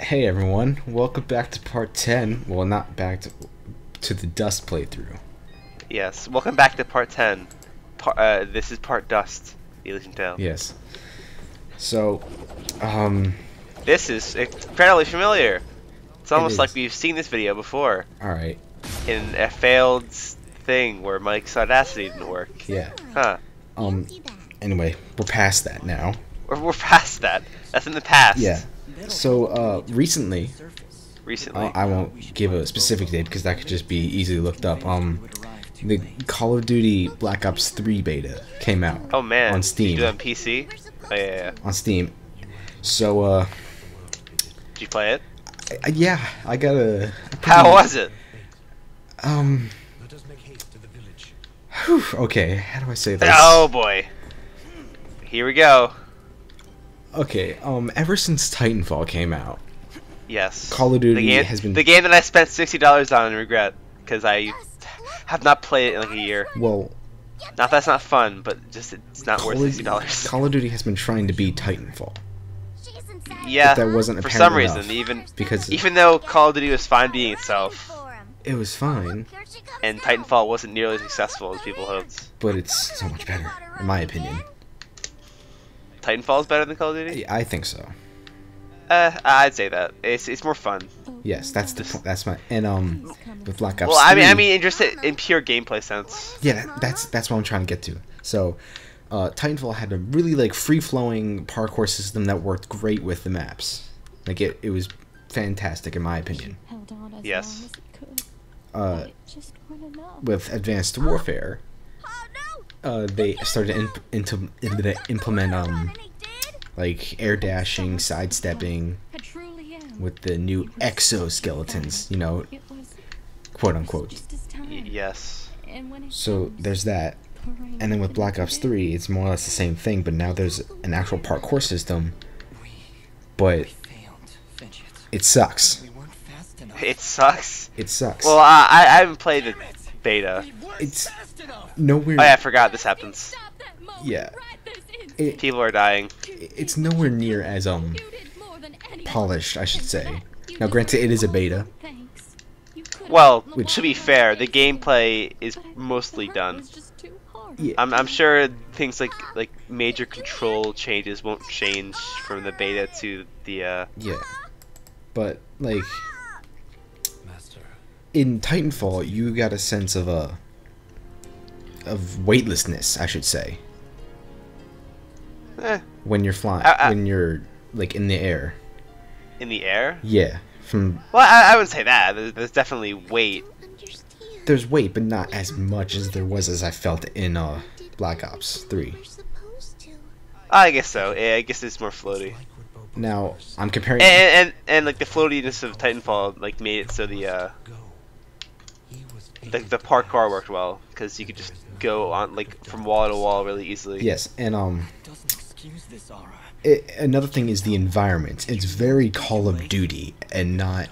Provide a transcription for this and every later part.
Hey everyone, welcome back to part 10. Well, not back to the Dust playthrough. Yes, welcome back to part 10. This is part Dust, the Elysian Tail. Yes. So, It's fairly familiar. It's almost like is. we've seen this video before. Alright. In a failed thing where Mike's Audacity didn't work. Yeah. Huh. Anyway, we're past that now. We're past that. That's in the past. Yeah. So, recently, Recently. I won't give a specific date because that could just be easily looked up. The Call of Duty Black Ops 3 beta came out. Oh man. On Steam. Did you do it on PC? Oh yeah. On Steam. So, Did you play it? yeah, I got a... How was it? Whew, okay, how do I say this? Oh boy. Here we go. Okay, ever since Titanfall came out, Yes. Call of Duty has been... The game that I spent $60 on and regret, because I have not played it in like a year. Well... Not that's not fun, but just it's not worth $60. Call of Duty has been trying to beat Titanfall. Yeah, But that wasn't for apparent some reason, because even though Call of Duty was fine being itself, it was fine, and Titanfall wasn't nearly as successful as people hoped. but it's so much better, in my opinion. Titanfall is better than Call of Duty? I think so. I'd say that. It's more fun. Yes, that's the point. That's my... And, with Black Ops Well, 3... I mean, just in pure gameplay sense. Yeah, that's what I'm trying to get to. So, Titanfall had a really, like, free-flowing parkour system that worked great with the maps. Like, it was fantastic, in my opinion. Yes. With Advanced Warfare, they started to implement, like, air dashing, sidestepping, with the new exoskeletons, you know, quote-unquote. Yes. So, there's that. And then with Black Ops 3, it's more or less the same thing, but now there's an actual parkour system, but it sucks. It sucks? It sucks. Well, I haven't played the beta. It's nowhere... Oh yeah, I forgot this happens. Yeah. People are dying. It's nowhere near as, polished, I should say. Now, granted, it is a beta. Well, to be fair, the gameplay is mostly done. Yeah. I'm sure things like major control changes won't change from the beta to the Yeah. But, like... In Titanfall, you got a sense of weightlessness, I should say. When you're flying, when you're, like, in the air. In the air? Yeah. Well, I wouldn't say that. There's definitely weight. There's weight, but not as much as there was as I felt in Black Ops 3. I guess so. Yeah, I guess it's more floaty. Now, I'm comparing... And like, the floatiness of Titanfall, like, made it so the parkour worked well, because you could just go on, like, from wall to wall really easily. Yes, and, another thing is the environment. It's very Call of Duty, and not,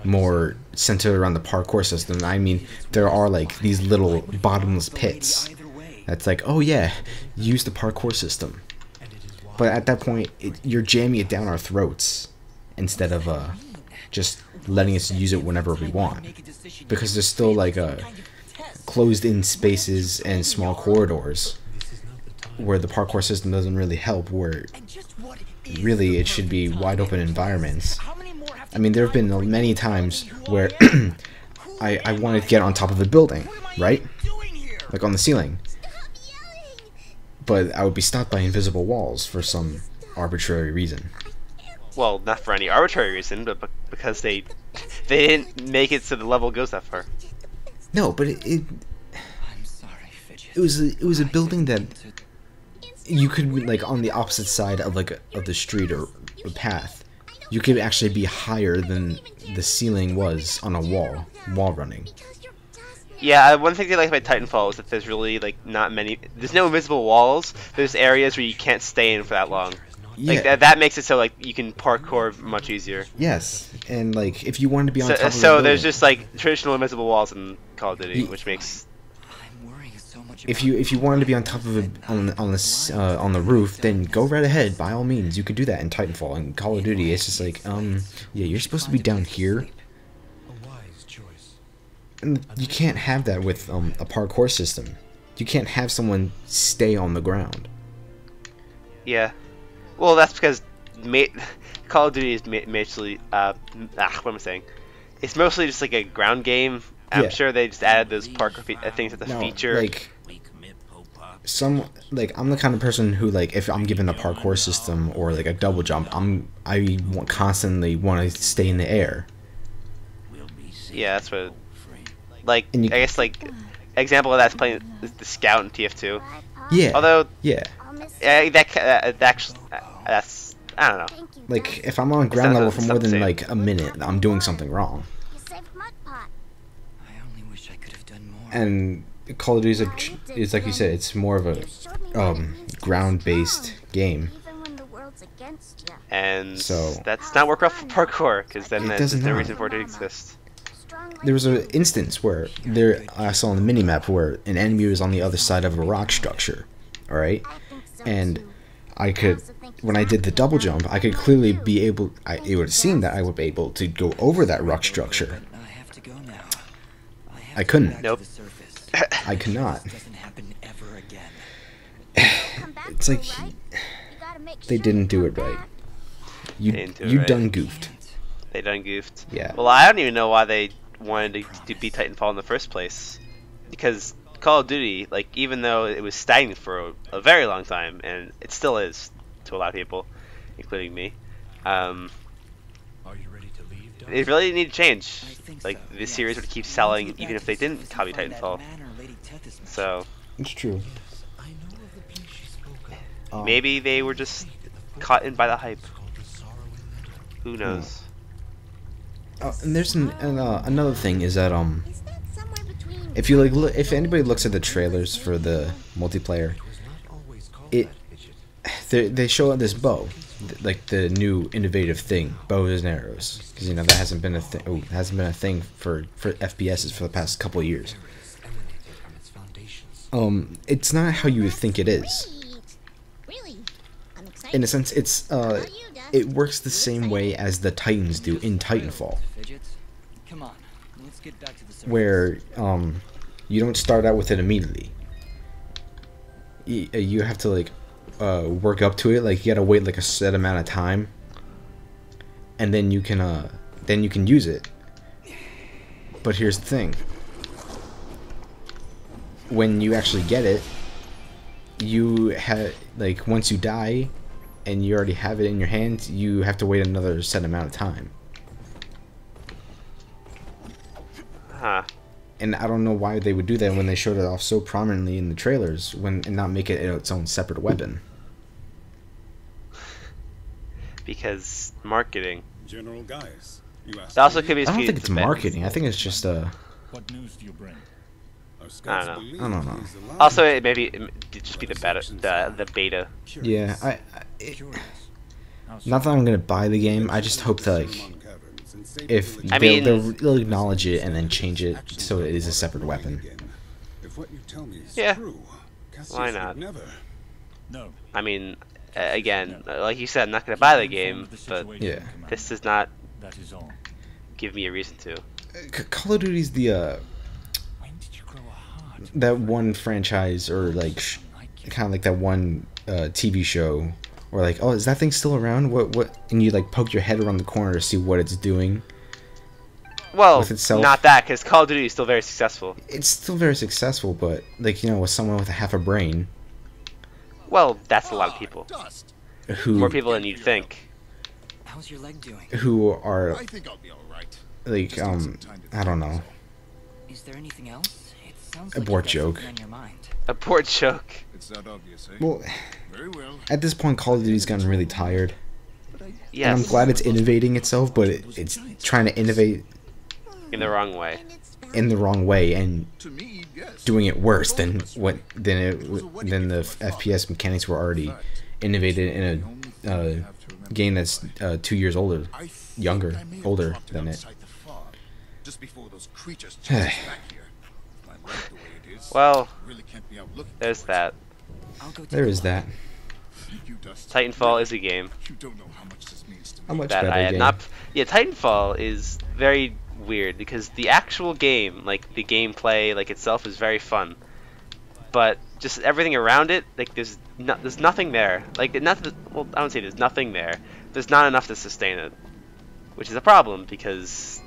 more centered around the parkour system. I mean, there are, like, these little bottomless pits. That's like, oh yeah, use the parkour system. But at that point, you're jamming it down our throats, instead of, just letting us use it whenever we want. Because there's still, like, closed-in spaces and small corridors where the parkour system doesn't really help, where really it should be wide-open environments. I mean, there have been many times where I wanted to get on top of a building, right? Like on the ceiling. But I would be stopped by invisible walls for some arbitrary reason. Well, not for any arbitrary reason, but because they didn't make it so the level goes that far. No, but it was a building that you could be, like, on the opposite side of, like, of the street or a path. You could actually be higher than the ceiling was on a wall running. Yeah, one thing I like about Titanfall is that there's really, like, there's no invisible walls. There's areas where you can't stay in for that long. Yeah. Like, that makes it so, like, you can parkour much easier. Yes, and, like, if you wanted to be on top of the so building, there's just, like, traditional invisible walls in Call of Duty, which makes if you wanted to be on top of on the roof, then go right ahead. By all means, you could do that in Titanfall. And Call of Duty, it's just like, yeah, you're supposed to be down here. And you can't have that with a parkour system. You can't have someone stay on the ground. Yeah. Well, that's because Call of Duty is mostly what am I saying? It's mostly just like a ground game. I'm sure they just added those parkour things as a feature. Like, I'm the kind of person who, like, if I'm given a parkour system or like a double jump, I constantly want to stay in the air. Yeah, that's what. Like, I guess like example of that's playing the Scout in TF2. Yeah. Although that's I don't know. Like, if I'm on ground level for more than like a minute, I'm doing something wrong. And Call of Duty is like you said, it's more of a ground-based game. And so that's not work well for parkour, because then there's no not. reason for it to exist. There was an instance where I saw on the minimap where an enemy was on the other side of a rock structure, alright? And I could, when I did the double jump, I could clearly be able, it would seem that I would be able to go over that rock structure. I couldn't. Nope. I could not. It's like, they didn't do it right. You done goofed. They done goofed. Yeah. Well, I don't even know why they wanted to beat Titanfall in the first place, because Call of Duty, like, even though it was stagnant for a very long time, and it still is to a lot of people, including me, it really need to change. Like, this series would keep selling even if they didn't copy Titanfall. So it's true. Maybe they were just caught in by the hype. Who knows? And there's another thing is that if you if anybody looks at the trailers for the multiplayer, they show this bow, like the new innovative thing, bows and arrows, because you know that hasn't been a thing. Oh, hasn't been a thing for FPSs for the past couple of years. It's not how you would think it is. In a sense, it works the same way as the Titans do in Titanfall, where you don't start out with it immediately. You have to like work up to it. Like, you gotta wait like a set amount of time, and then you can use it. But here's the thing: when you actually get it, you have, like, once you die and you already have it in your hand, you have to wait another set amount of time. Huh. And I don't know why they would do that when they showed it off so prominently in the trailers, and not make it its own separate weapon. Because marketing. General Gaius, It also could be. I don't think it's marketing. I think it's just What news do you bring? I don't know. I don't know. Also, it just be the beta. Yeah, not that I'm gonna buy the game. I just hope that, like, if they'll acknowledge it and then change it so it is a separate weapon. Yeah. Why not? No. I mean, again, like you said, I'm not gonna buy the game, but Yeah. this does not That is all. give me a reason to. Call of Duty's the that one franchise, or like kind of like that one TV show, or like, oh, is that thing still around? What? And you like poke your head around the corner to see what it's doing. Well, with itself. Not that, because Call of Duty is still very successful. It's still very successful, but, like, you know, with someone with half a brain. Well, that's a lot of people. Who, more people than you'd think. How's your leg doing? Who are, I think I'll be all right. like, I don't know. Is there anything else? It sounds A like bored you've got joke. something on your mind. A poor joke. It's that obvious, eh? Well, Very well. at this point, Call of Duty's gotten really tired. Yes. And I'm glad it's innovating itself, but it's trying to innovate In the wrong way. in the wrong way, and To me, yes. doing it worse than than the FPS mechanics were already innovated in a game that's 2 years older, younger, older than it. Just before those creatures chased us back here. If I like the way it is. Well, Really can't be outlooked. there's that. I'll go take There a is look. that. You dust. Titanfall is a game You don't know how much this means to me. A much that better I had game. not. Yeah, Titanfall is very weird because the actual game, like the gameplay, like itself, is very fun, but just everything around it, like there's nothing there. Like nothing. Well, I don't say there's nothing there. There's not enough to sustain it, which is a problem because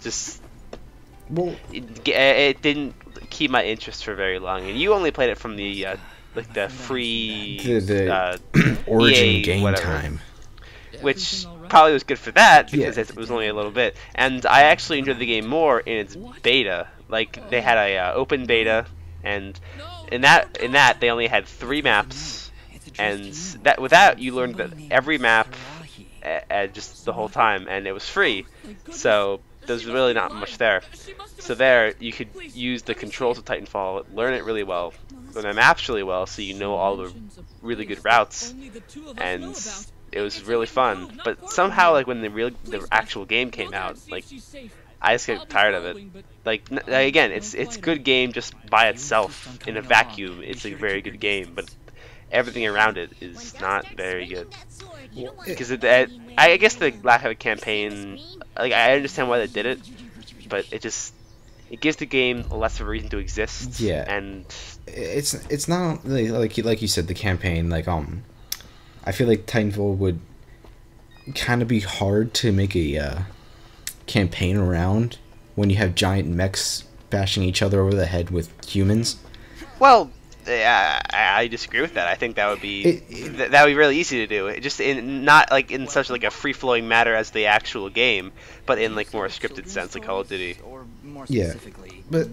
just Well, it didn't keep my interest for very long. And you only played it from the like the free the Origin EA game whatever. time. Which probably was good for that because Yeah. it was only a little bit. And I actually enjoyed the game more in its beta. Like they had a open beta, and in that they only had 3 maps, and that with that you learned that every map just the whole time, and it was free. So there's really not much there. So there you could use the controls of Titanfall, learn it really well, learn the maps really well, so you know all the really good routes, and it was really fun. But somehow, like when the actual game came out, like I just got tired of it. Like again, it's a good game just by itself in a vacuum. It's a very good game, but everything around it is not very good. Because I guess the lack of a campaign, like I understand why they did it, but it gives the game less of a reason to exist. Yeah. And It's not really, like you said, the campaign. Like I feel like Titanfall would kind of be hard to make a campaign around when you have giant mechs bashing each other over the head with humans. well, I disagree with that. I think that would be that would be really easy to do. Just in not like in such like a free flowing matter as the actual game, but in like more scripted sense, like Call of Duty. Or more Yeah, specifically, but-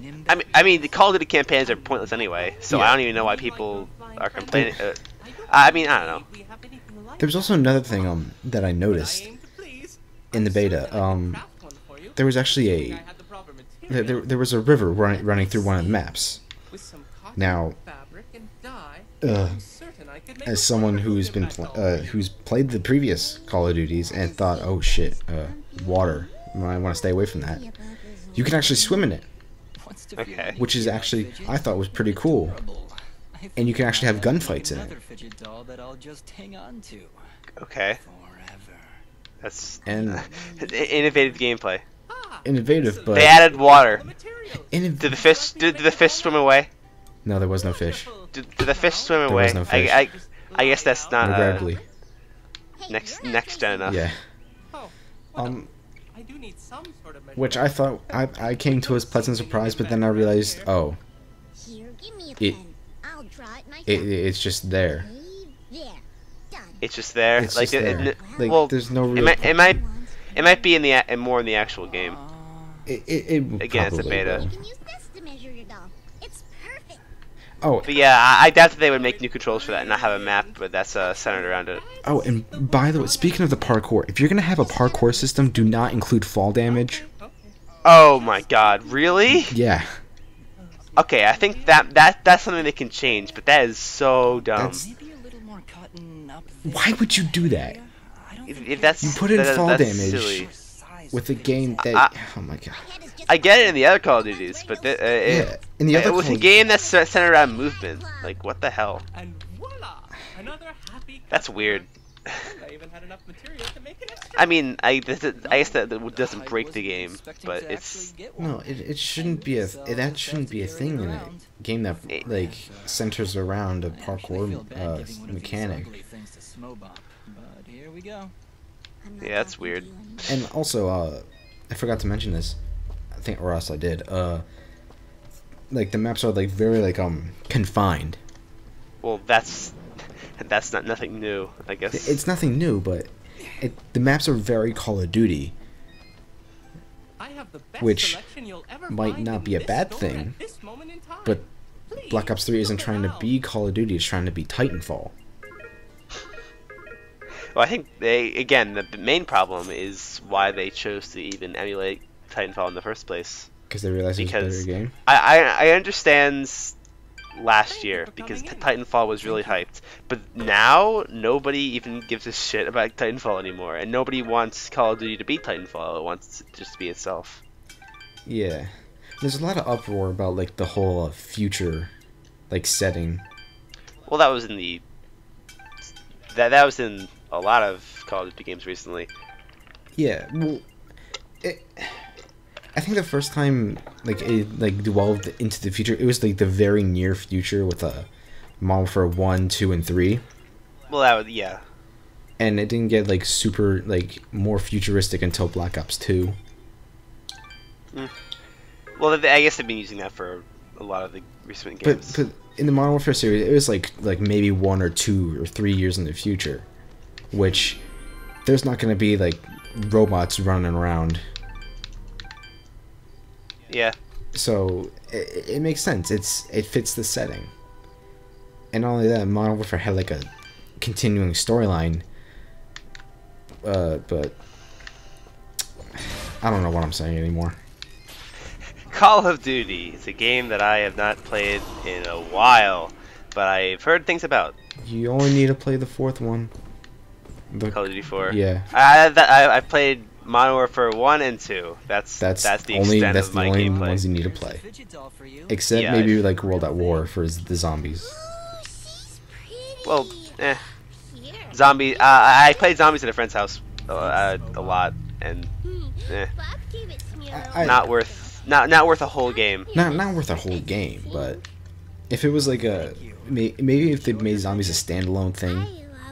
I mean the Call of Duty campaigns are pointless anyway, so Yeah. I don't even know why people are complaining. I mean, I don't know. There's also another thing that I noticed in the beta. There was actually there was a river running through one of the maps. Now, as someone who's who's played the previous Call of Duties and thought, oh shit, water, I want to stay away from that. You can actually swim in it, what's to feel Okay. which is actually, I thought, was pretty cool. And you can actually have gunfights in it. Another fidget doll that I'll just hang on to Okay, forever. that's And innovative gameplay. innovative, but They added water. innov- Did the fish swim away? no, there was no fish. Did the fish swim There away? was no fish. I guess that's not Regrettably, next gen enough. yeah. I do need some sort of Which I thought I came to as pleasant surprise, but then I realized, oh, Here, give me a It- pen. I'll draw it myself. it's just there. There. Done. It's just there. It's like just there. Like, well, there's no it real. might be in the more in the actual game. It Again, it's a probably beta. will. You can use this to measure your doll. It's perfect. Oh, But yeah, I doubt that they would make new controls for that and not have a map, but that's centered around it. oh, and by the way, speaking of the parkour, if you're gonna have a parkour system, do not include fall damage. Oh my God, really? Yeah, Okay, I think that's something they can change, but that is so dumb. That's- Maybe a little more cutting up there. why would you do that I don't If think that's You put in that- fall that's damage. silly. size with a game that? Oh my god. My head is just I get it in the other Call of Duties, but Yeah, in the other with a Call- game that's centered around movement, like what the hell? And voila! Another happy That's customer. weird. I even had enough material to make an extra. I mean, I guess that doesn't break the game, but it's No, it shouldn't be that shouldn't be a thing in a game that like centers around a parkour mechanic. But here we go. I'm not Yeah, that's talking weird. to you anymore. And also, I forgot to mention this. I think, or else I did. Like the maps are like very like confined. well, that's not nothing new, I guess. It's nothing new, but the maps are very Call of Duty. I have the best Which selection you'll ever might find not in be a this bad store thing, at this moment in time. but Please, Black Ops 3 isn't look trying to around. be Call of Duty. It's trying to be Titanfall. Well, I think the main problem is why they chose to even emulate Titanfall in the first place. Because they realize it's a Because better game. I understand last year because Titanfall was really hyped, but now nobody even gives a shit about Titanfall anymore, and nobody wants Call of Duty to be Titanfall. It wants it just to be itself. Yeah. There's a lot of uproar about like the whole future, like setting. Well, that was in the that was in a lot of Call of Duty games recently. Yeah, well, I think the first time like it like delved into the future, it was like the very near future with Modern Warfare 1, 2, and 3. Well, that was yeah. And it didn't get like super like more futuristic until Black Ops 2. Well, I guess they've been using that for a lot of the recent games. But in the Modern Warfare series, it was like maybe 1 or 2 or 3 years in the future, which there's not going to be like robots running around. Yeah. So it makes sense. It fits the setting. And not only that, Modern Warfare had like a continuing storyline. But I don't know what I'm saying anymore. Call of Duty is a game that I have not played in a while, but I've heard things about. You only need to play the 4th one. Call of Duty 4. Yeah. I played Modern Warfare 1 and 2. That's the only extent that's of the my only gameplay. ones you need to play. Fidget doll for you. Except Yeah, maybe like World at War for the zombies. Ooh, she's pretty. Well, eh. Here. Zombie. I played zombies at a friend's house a lot, and eh, Bob gave it to me. not worth a whole game. Not worth a whole game, but if it was like a maybe if they made zombies a standalone thing,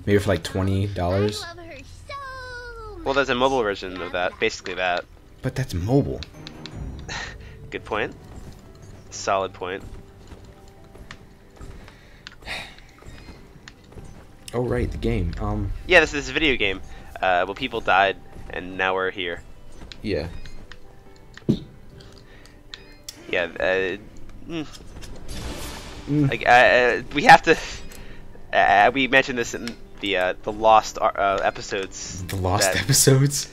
maybe for like $20. I love her so much. Well, there's a mobile version of that, basically that. But that's mobile. Good point. Solid point. Oh right, the game. Yeah, this is a video game. Well, people died, and now we're here. Yeah. Yeah. Mm. Like, we have to. We mentioned this in the lost episodes. The lost that- episodes.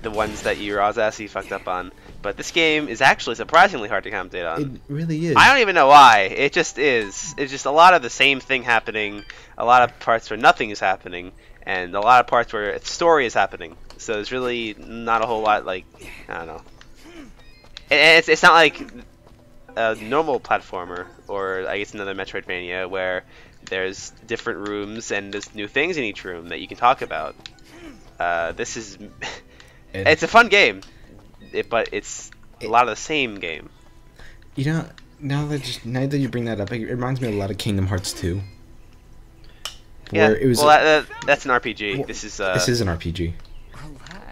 The ones that you Ozzy fucked up on. But this game is actually surprisingly hard to commentate on. It really is. I don't even know why. It just is. It's just a lot of the same thing happening. A lot of parts where nothing is happening, and a lot of parts where a story is happening. So there's really not a whole lot. Like, I don't know. It's not like a normal platformer, or I guess another Metroidvania, where there's different rooms and there's new things in each room that you can talk about. This is. It's a fun game, but it's a lot of the same game. You know, now that you bring that up, it reminds me a lot of Kingdom Hearts 2. Yeah, Where it was. well, that's an RPG. Well, this is an RPG.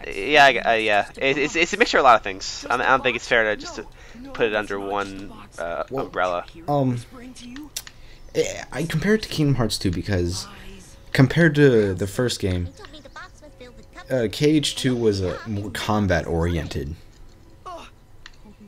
yeah. It's a mixture of a lot of things. I don't think it's fair to just put it under one umbrella. I compare it to Kingdom Hearts 2 because compared to the first game, He told me the box was filled with cupcakes. KH2 was more combat oriented Oh,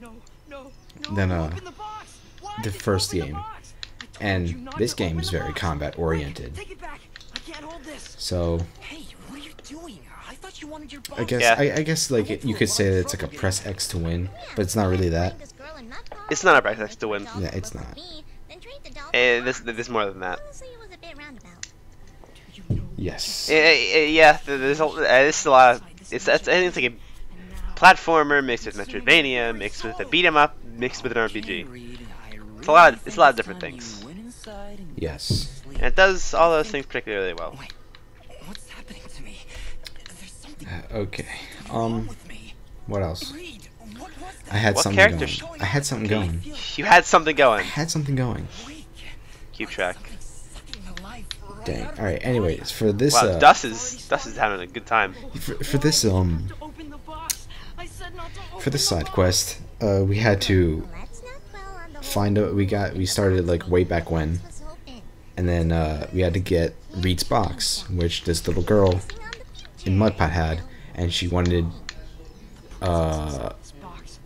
no, no, than open the box. Why the did you first open the game. box? I told you And not this to game open is the very box. combat oriented. Take it back. I can't hold this. So Hey, what are you doing? I thought you wanted your box. I guess Yeah. I guess like you could say that it's like a press X to win, but it's not really that. This girl in Nut Bar. It's not a price X to win. Yeah, it's not. Then trade the doll And for the there's more than that. Honestly, it was a bit roundabout. Yes. Yeah, there's a lot of. I think it's like a platformer mixed with Metroidvania, mixed with a beat 'em up, mixed with an RPG. It's a lot of different things. Yes. And it does all those things particularly well. Wait, what's happening to me? There's something Okay. wrong with me. What else? Reed, what was that? I had What something characters? going. I had something going. You had something I going. had something going. Weak. Keep track. Sucking the life right Dang. out of All right. my Anyways, for this Wow, Dust is having a good time. for this Open the box. I said not to open for this the side box. quest, we had to Let's not dwell on the find out. We started like way back when, was open. and then we had to get Reed's box, which this little girl Pressing on the picture. in Mudpot had, and she wanted This box.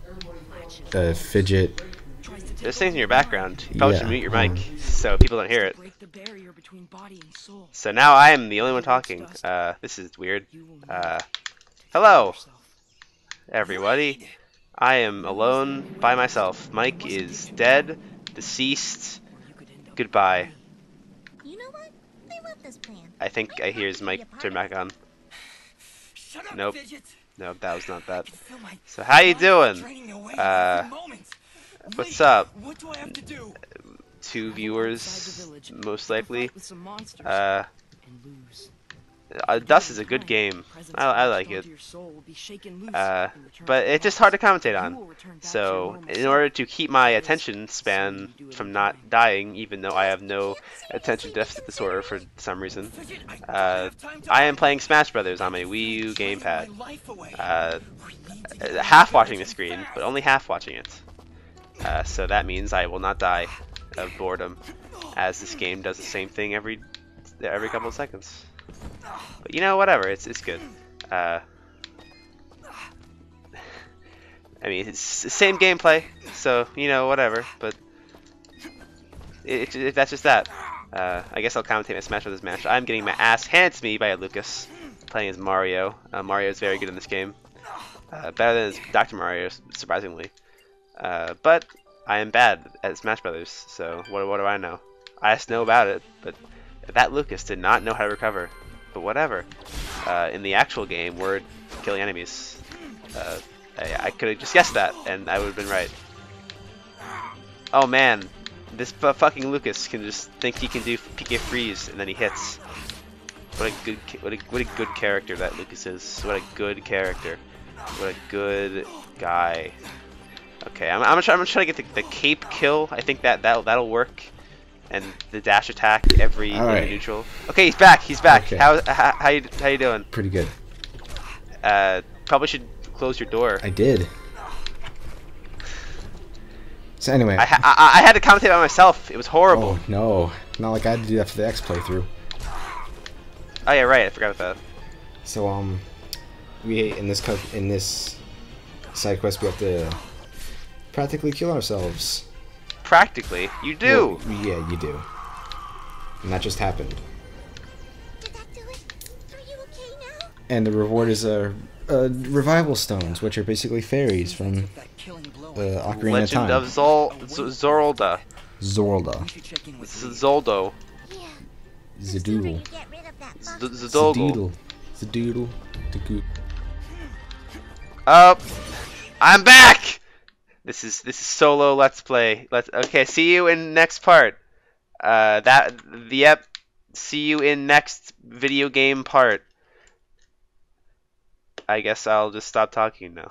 a fidget. Tries to take There's things in your background. You probably Yeah, should mute your mic so people don't hear it. break the barrier between body and soul. So now I am the only one talking. This is weird. Hello, everybody. I am alone by myself. Mike is dead, deceased. Goodbye. You know what? I love this plan. I think I hear his mic turn back on. Shut up, Nope. Fidget. No, that was not that. Feel my So how you blood doing? draining away Uh, every moment. What's up? What do I have to do? 2 viewers, most likely. Fight with some monsters Uh, and lose. Dust is a good game. I like it. But it's just hard to commentate on. So, in order to keep my attention span from not dying, even though I have no attention deficit disorder for some reason, I am playing Smash Brothers on my Wii U gamepad. Half watching the screen, but only half watching it. So that means I will not die of boredom, as this game does the same thing every couple of seconds. But you know, whatever, it's good. I mean, it's the same gameplay, so you know, whatever. But that's just that. I guess I'll commentate my Smash Brothers match. I'm getting my ass handed to me by Lucas, playing as Mario. Mario is very good in this game, better than Dr. Mario, surprisingly. But I am bad at Smash Brothers, so what do I know? I just know about it, but that Lucas did not know how to recover. But whatever. In the actual game, we're killing enemies. I could have just guessed that, and I would have been right. Oh man, this fucking Lucas can just think he can do PK freeze, and then he hits. What a good character that Lucas is. What a good character. What a good guy. Okay, I'm gonna try to get the cape kill. I think that'll work. And the dash attack every neutral. Okay, he's back. He's back. Okay. How you doing? Pretty good. Probably should close your door. I did. So anyway. I had to commentate by myself. It was horrible. Oh no, not like I had to do that for the X playthrough. Oh yeah, right. I forgot about that. So we in this side quest we have to practically kill ourselves. Practically, you do. Well, yeah, you do. And that just happened. Did that do it? Are you okay now? And the reward is revival stones, which are basically fairies from Ocarina of Legend Time. of Zorlda. Zorlda. Zoldo. Yeah. Zadoodle. Get rid of that box. Zdogle. Zadoodle. Zadoodle. I'm back. This is solo Let's Play. Okay. See you in next part. See you in next video game part. I guess I'll just stop talking now.